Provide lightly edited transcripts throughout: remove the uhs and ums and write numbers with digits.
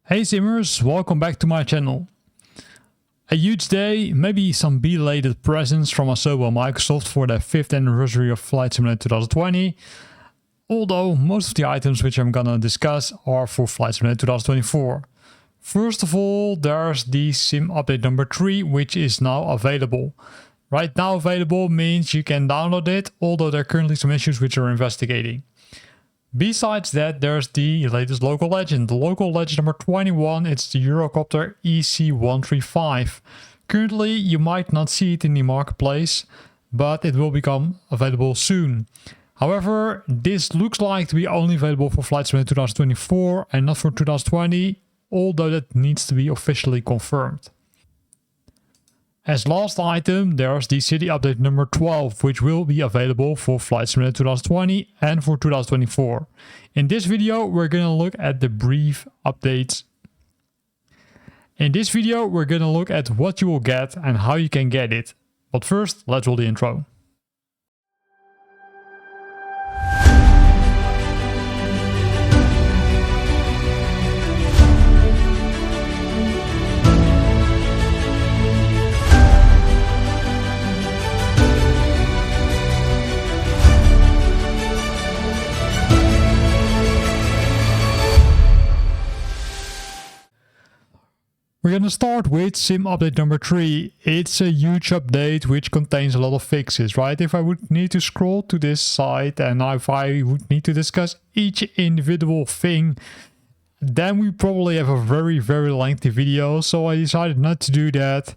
Hey simmers, welcome back to my channel. A huge day, maybe some belated presents from Asobo and Microsoft for the 5th anniversary of Flight Simulator 2020. Although most of the items which I'm gonna discuss are for Flight Simulator 2024. First of all, there's the sim update number 3, which is now available. Right now available means you can download it, although there are currently some issues which are investigating. Besides that, there's the latest local legend. The local legend number 21, it's the Eurocopter EC135. Currently, you might not see it in the marketplace, but it will become available soon. However, this looks like to be only available for Flight Simulator 2024 and not for 2020, although that needs to be officially confirmed. As last item, there's the city update number 12, which will be available for Flight Simulator 2020 and for 2024. In this video, we're going to look at the brief updates. In this video, we're going to look at what you will get and how you can get it. But first, let's roll the intro. We're going to start with sim update number 3. It's a huge update which contains a lot of fixes, right? If I would need to scroll to this site and if I would need to discuss each individual thing, then we probably have a very lengthy video. So I decided not to do that,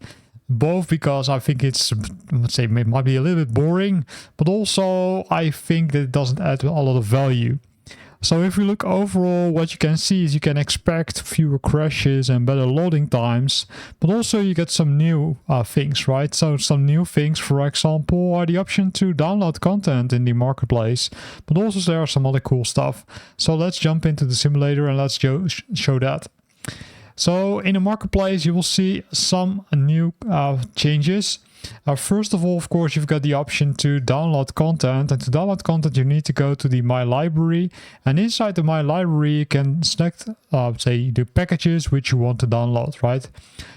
both because I think it's, let's say, it might be a little bit boring, but also I think that it doesn't add a lot of value. So if we look overall, what you can see is you can expect fewer crashes and better loading times, but also you get some new things, right? So some new things, for example, are the option to download content in the marketplace, but also there are some other cool stuff. So let's jump into the simulator and let's show that. So in the marketplace, you will see some new changes. First of all, of course, you've got the option to download content, and to download content you need to go to the My Library, and inside the My Library you can select say the packages which you want to download, right?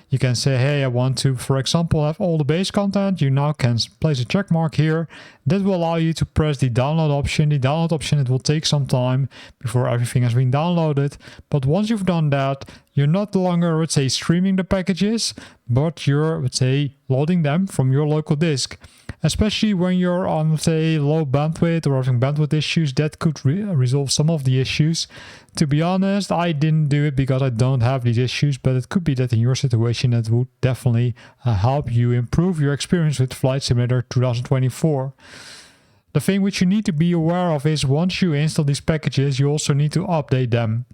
You can say, hey, I want to, for example, have all the base content. You now can place a check mark here. That will allow you to press the download option. The download option, it will take some time before everything has been downloaded. But once you've done that, you're not longer, let's say, streaming the packages, but you're, let's say, loading them from your local disk. Especially when you're on, say, low bandwidth or having bandwidth issues, that could resolve some of the issues. To be honest, I didn't do it because I don't have these issues, but it could be that in your situation that would definitely help you improve your experience with Flight Simulator 2024. The thing which you need to be aware of is once you install these packages, you also need to update them.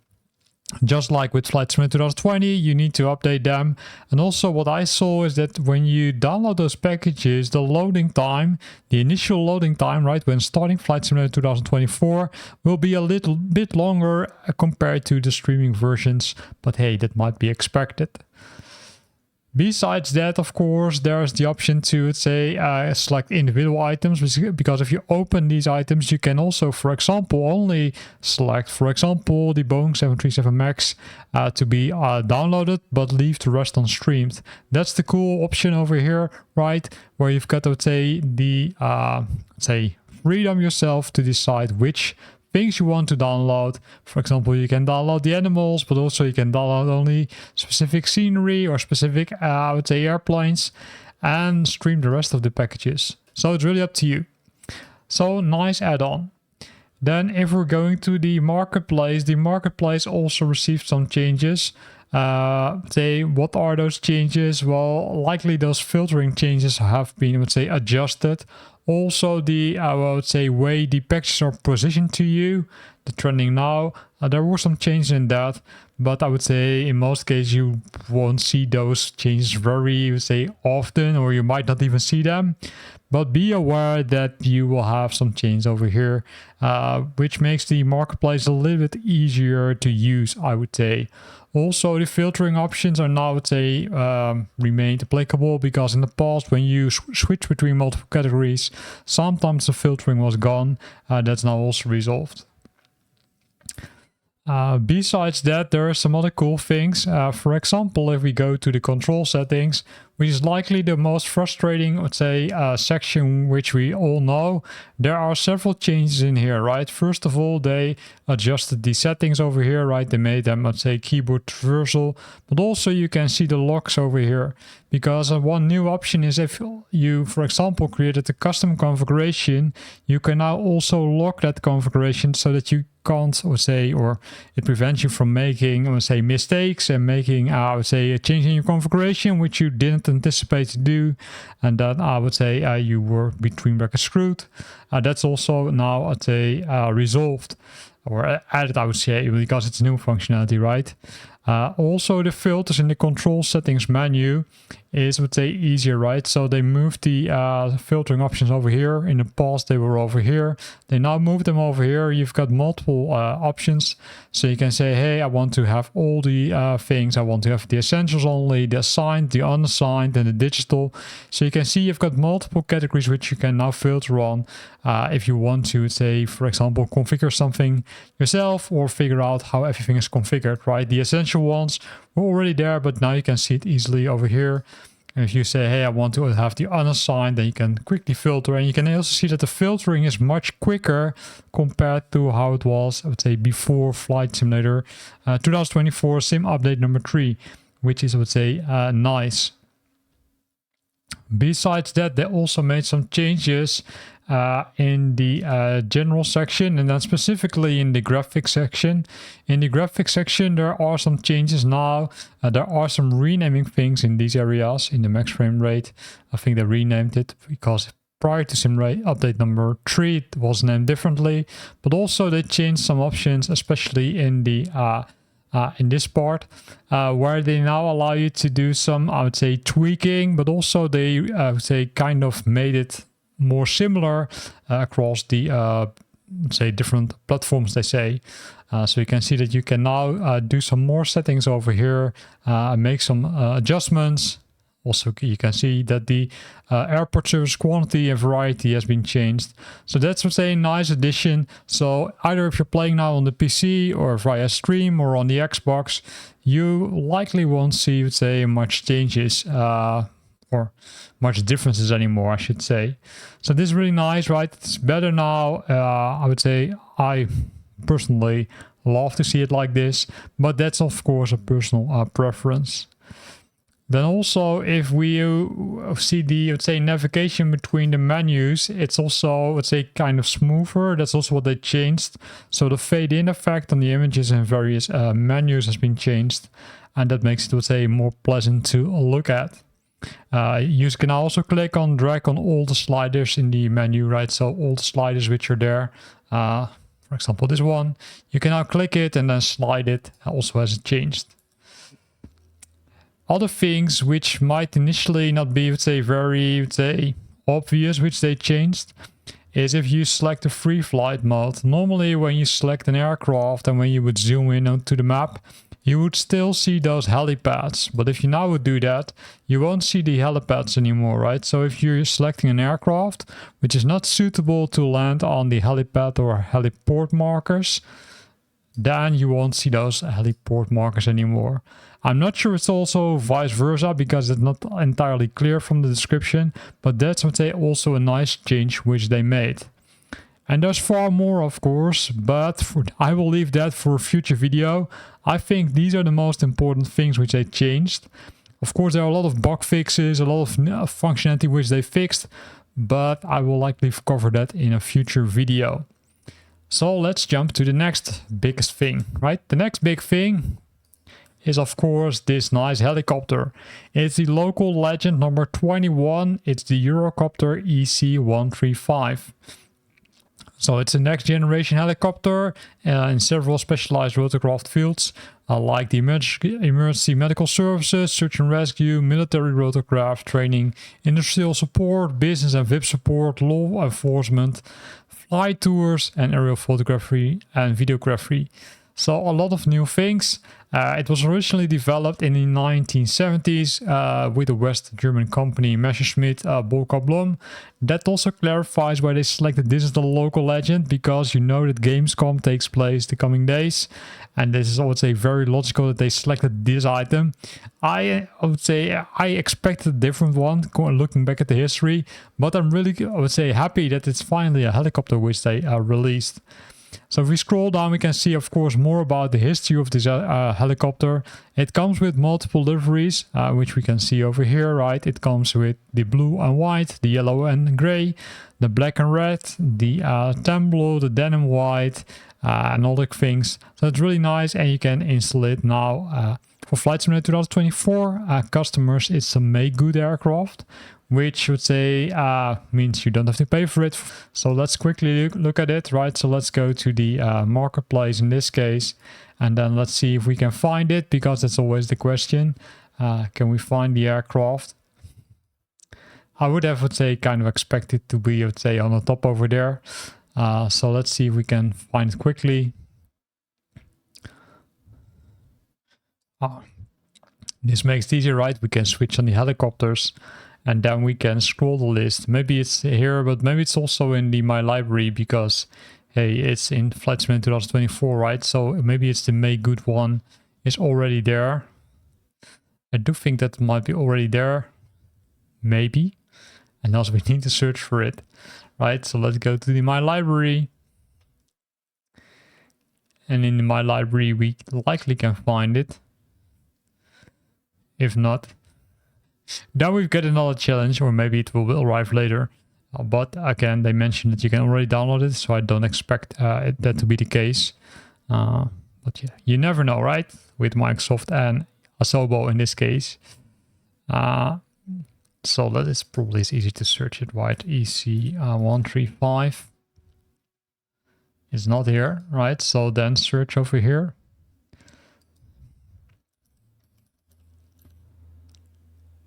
Just like with Flight Simulator 2020, you need to update them. And also what I saw is that when you download those packages, the loading time, the initial loading time, right, when starting Flight Simulator 2024 will be a little bit longer compared to the streaming versions. But hey, that might be expected. Besides that, of course, there's the option to, let's say, select individual items, because if you open these items, you can also, for example, only select, for example, the Boeing 737 MAX to be downloaded, but leave the rest unstreamed. That's the cool option over here, right? Where you've got, let's say, the, let's say, freedom yourself to decide which things you want to download. For example, you can download the animals, but also you can download only specific scenery or specific, I would say, airplanes, and stream the rest of the packages. So it's really up to you. So nice add-on. Then if we're going to the marketplace also received some changes. Say, what are those changes? Well, likely those filtering changes have been, I would say, adjusted. Also, the, I would say, way the packages are positioned to you, the trending now, there were some changes in that, but I would say in most cases you won't see those changes very, say, often, or you might not even see them. But be aware that you will have some changes over here, which makes the marketplace a little bit easier to use, I would say. Also, the filtering options are now, let's say, remained applicable, because in the past, when you switch between multiple categories, sometimes the filtering was gone. That's now also resolved. Besides that, there are some other cool things. For example, if we go to the control settings, which is likely the most frustrating, let's say, section which we all know, there are several changes in here, right? First of all, they adjusted the settings over here, right? They made them, let's say, keyboard traversal, but also you can see the locks over here. Because one new option is if you, for example, created a custom configuration, you can now also lock that configuration so that you can't, or it prevents you from making, mistakes and making, a change in your configuration which you didn't anticipate to do, and that you were between brackets screwed. That's also now resolved or added, I would say, because it's new functionality, right? Also, the filters in the control settings menu is, easier, right? So they moved the filtering options over here. In the past, they were over here. They now moved them over here. You've got multiple options. So you can say, hey, I want to have all the things. I want to have the essentials only, the assigned, the unassigned, and the digital. So you can see you've got multiple categories which you can now filter on if you want to, say, for example, configure something yourself or figure out how everything is configured, right? The essential ones were already there, but now you can see it easily over here. And if you say, hey, I want to have the unassigned, then you can quickly filter. And you can also see that the filtering is much quicker compared to how it was, before Flight Simulator 2024 Sim Update number 3, which is, nice. Besides that, they also made some changes in the general section, and then specifically in the graphics section. In the graphics section, there are some changes now. There are some renaming things in these areas. In the max frame rate, I think they renamed it because prior to Simrate update number 3, it was named differently. But also they changed some options, especially in the in this part, where they now allow you to do some, tweaking, but also they, kind of made it more similar across the different platforms, they say. So you can see that you can now do some more settings over here, make some adjustments. Also, you can see that the airport service quantity and variety has been changed. So that's a nice addition. So either if you're playing now on the PC or via stream or on the Xbox, you likely won't see, much changes or much differences anymore, I should say. So this is really nice, right? It's better now. I personally love to see it like this, but that's of course a personal preference. Then also, if we see the, navigation between the menus, it's also, kind of smoother. That's also what they changed. So the fade-in effect on the images and various menus has been changed. And that makes it, more pleasant to look at. You can also click on, drag on all the sliders in the menu, right? So all the sliders which are there, for example, this one, you can now click it and then slide it, also has changed. Other things which might initially not be, very, obvious, which they changed, is if you select the free flight mode. Normally, when you select an aircraft and when you would zoom in onto the map, you would still see those helipads. But if you now would do that, you won't see the helipads anymore, right? So if you're selecting an aircraft which is not suitable to land on the helipad or heliport markers, then you won't see those heliport markers anymore. I'm not sure it's also vice versa because it's not entirely clear from the description, but that's also a nice change which they made. And there's far more, of course, but I will leave that for a future video. I think these are the most important things which they changed. Of course, there are a lot of bug fixes, a lot of functionality which they fixed, but I will likely cover that in a future video. So let's jump to the next biggest thing, right? The next big thing is, of course, this nice helicopter. It's the local legend number 21. It's the Eurocopter EC135. So it's a next generation helicopter in several specialized rotorcraft fields, like the emergency medical services, search and rescue, military rotorcraft training, industrial support, business and VIP support, law enforcement, flight tours, and aerial photography and videography. So a lot of new things. It was originally developed in the 1970s with the West German company Messerschmitt Blom. That also clarifies why they selected this as the local legend, because you know that Gamescom takes place the coming days, and this is, I would say, very logical that they selected this item. I would say I expected a different one looking back at the history, but I'm really, I would say, happy that it's finally a helicopter which they released. So if we scroll down, we can see, of course, more about the history of this helicopter. It comes with multiple liveries, which we can see over here, right? It comes with the blue and white, the yellow and gray, the black and red, the tan blue, the denim white, and all the things. So it's really nice, and you can install it now. For Flight Simulator 2024 customers, it's a make good aircraft, which would say means you don't have to pay for it. So let's quickly look at it, right? So let's go to the marketplace in this case, and then let's see if we can find it, because that's always the question. Can we find the aircraft? I would have, would say, kind of expect it to be, I would say, on the top over there. So let's see if we can find it quickly. This makes it easier, right? We can switch on the helicopters, and then we can scroll the list. Maybe it's here, but maybe it's also in the My Library, because, hey, it's in Flight Simulator 2024, right? So maybe it's the Make Good one is already there. I do think that might be already there. Maybe. And also we need to search for it, right? So let's go to the My Library. And in the My Library, we likely can find it. If not, then we've got another challenge, or maybe it will arrive later. But again, they mentioned that you can already download it, so I don't expect that to be the case. But yeah, you never know, right? With Microsoft and Asobo in this case. So that is probably easy to search it, right? EC135 is not here, right? So then search over here.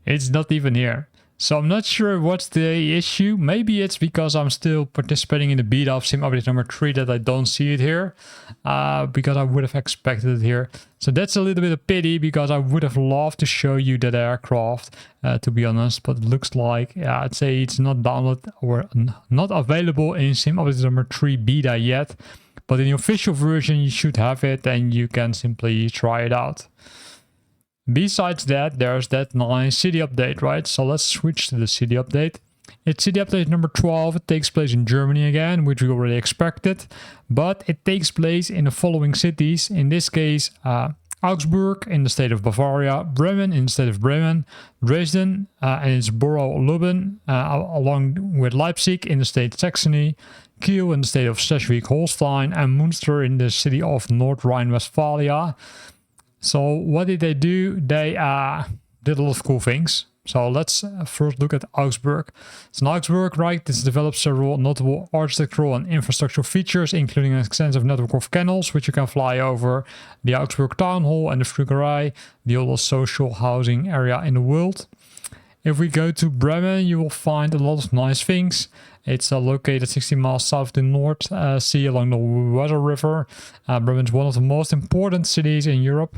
It's not even here. So I'm not sure what's the issue. Maybe it's because I'm still participating in the beta of Sim Update number 3 that I don't see it here. Because I would have expected it here. So that's a little bit of pity, because I would have loved to show you that aircraft, to be honest. But it looks like, I'd say it's not downloaded or not available in Sim Update number 3 beta yet. But in the official version, you should have it, and you can simply try it out. Besides that, there's that nice city update, right? So let's switch to the city update. It's city update number 12. It takes place in Germany again, which we already expected. But it takes place in the following cities. In this case, Augsburg in the state of Bavaria, Bremen in the state of Bremen, Dresden and its borough Leuben, along with Leipzig in the state of Saxony, Kiel in the state of Schleswig-Holstein, and Munster in the city of North Rhine-Westphalia. So what did they do? They did a lot of cool things. So let's first look at Augsburg. So in Augsburg, right, this develops several notable architectural and infrastructural features, including an extensive network of canals, which you can fly over, the Augsburg Town Hall and the Fliegerei, the oldest social housing area in the world. If we go to Bremen, you will find a lot of nice things. It's located 60 miles south of the North Sea along the Weser River. Bremen is one of the most important cities in Europe.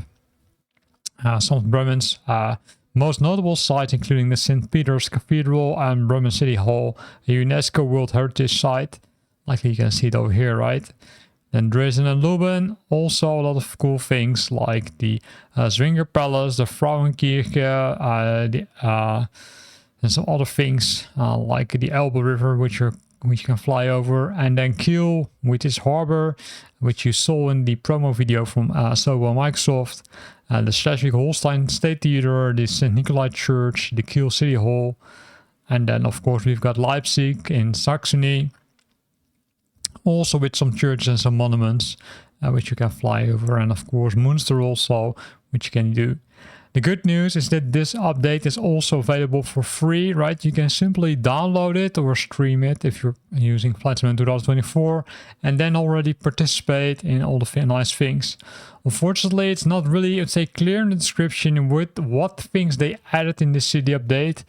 Some of Bremen's most notable sites, including the St. Peter's Cathedral and Bremen City Hall, a UNESCO World Heritage Site. Like you can see it over here, right? Then Dresden and Leuben, also a lot of cool things like the Zwinger Palace, the Frauenkirche, and some other things like the Elbe River, which you can fly over, and then Kiel, which is harbor, which you saw in the promo video from Asobo and Microsoft, the Schleswig-Holstein State Theater, the St. Nikolai Church, the Kiel City Hall, and then of course we've got Leipzig in Saxony, also with some churches and some monuments, which you can fly over, and of course Munster also, which you can do. The good news is that this update is also available for free, right? You can simply download it or stream it if you're using Flight Simulator 2024, and then already participate in all the nice things. Unfortunately, it's not really, I'd say, clear in the description with what things they added in this city update.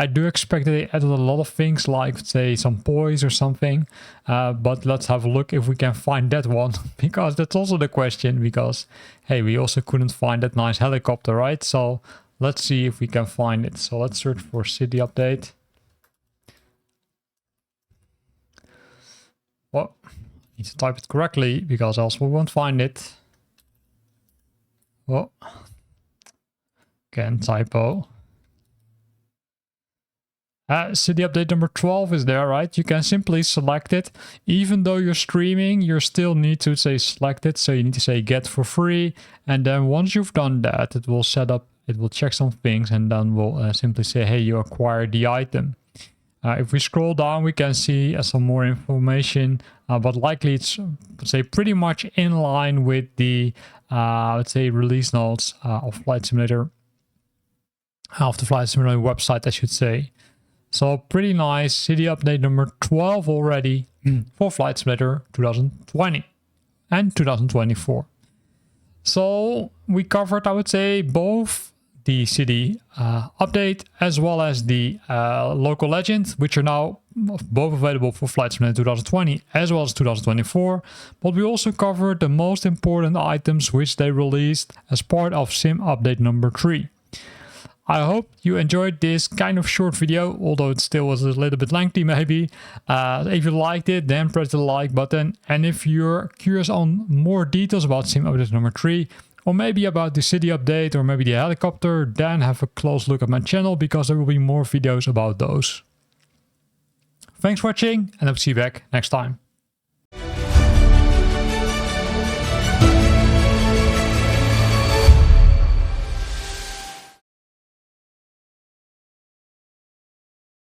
I do expect that they added a lot of things like, say, some poise or something. But let's have a look if we can find that one, because that's also the question, because, hey, we also couldn't find that nice helicopter, right? So let's see if we can find it. So let's search for city update. Well, I need to type it correctly because else we won't find it. Oh, again, typo. City update number 12 is there, right? You can simply select it. Even though you're streaming, you still need to say select it. So you need to say get for free. And then once you've done that, it will set up, it will check some things, and then we'll simply say, hey, you acquired the item. If we scroll down, we can see some more information, but likely it's, let's say, pretty much in line with the, let's say, release notes of Flight Simulator, of the Flight Simulator website, I should say. So pretty nice. City update number 12 already for Flight Simulator 2020 and 2024. So we covered, I would say, both the city update as well as the local legend, which are now both available for Flight Simulator 2020 as well as 2024. But we also covered the most important items which they released as part of Sim update number 3. I hope you enjoyed this kind of short video, although it still was a little bit lengthy maybe. If you liked it, then press the like button. And if you're curious on more details about Sim update number 3, or maybe about the city update, or maybe the helicopter, then have a close look at my channel, because there will be more videos about those. Thanks for watching, and I'll see you back next time.